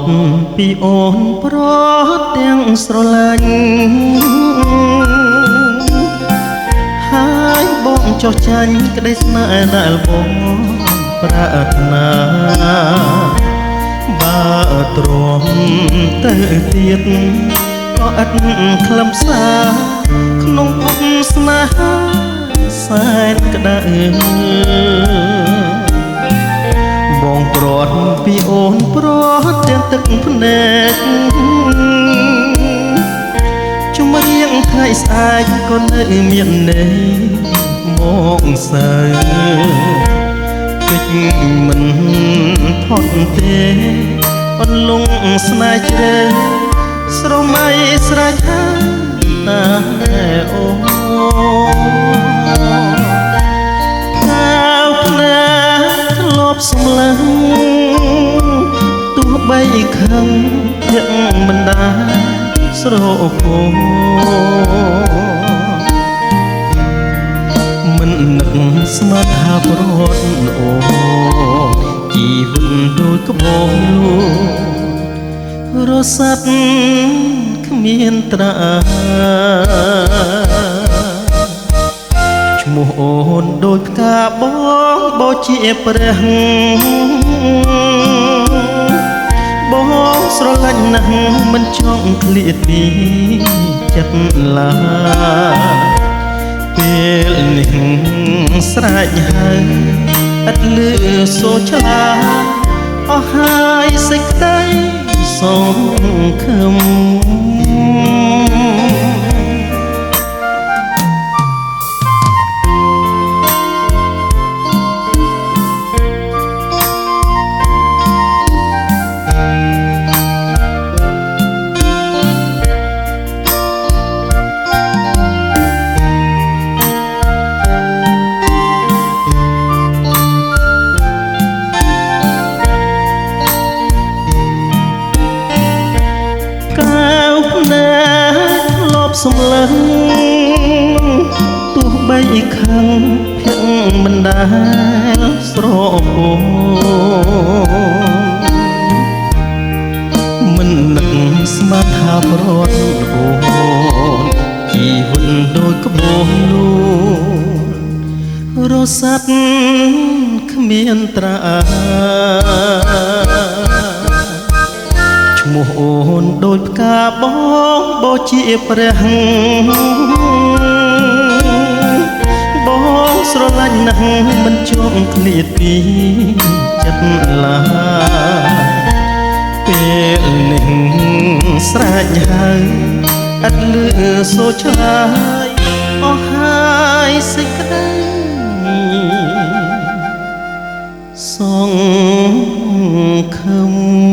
ត់ពីអូនប្រត់ទាំងស្រឡាញ់ហើយបងចោះចាញ់ក្តីស្នេហ៍ដែលបងប្រាថ្នាបើទ្រាំទៅទៀតក៏ឥតខ្លឹមសារក្នុងពុកស្នេហាសែនក្តៅបងប្រត់ពីអូនប្រត់ទាំងទឹកភ្នែកជំរៀងថ្ងៃស្អែកក៏នៅមានន័យមកសើកិច្ចមិនផុតទេអន្លង់ស្នេហ៍ជ្រៅស្រមៃស្រេចហើយតែអូកាវភ្នែកធ្លាប់សម្លឹងទោះបីខឹងភាកមិនដែរស្រពោមិននឹកស្មានថាប្រត់អូជីវិតដូចក្បោងលូរសាត់គ្មានត្រាឈ្មោះអូនដូចផ្កាបងបោជាព្រះបងស្រឡាញ់ណាស់មិនចង់ឃ្លាតពីចិត្តឡើយពេលនេះស្រែកហើយឥតលឺសូរឆ្លាអស់ហើយសេចក្តីសង្ឃឹមសម្លឹងទោះបីខឹងភាកមិនដែលស្រពោមិននឹកស្មានថាប្រត់អូនជីវិតដូចក្បោងលូរសាត់គ្មានត្រាឈ្មោះអូនដូចផ្កាបងបោជាព្រះបងស្រឡាញ់ណាស់មិនចង់ឃ្លាតពីចិត្តឡើយពេលនេះស្រែកហើយឥតលឺសូរឆ្លើយអស់ហើយសេចក្តីសង្ឃឹម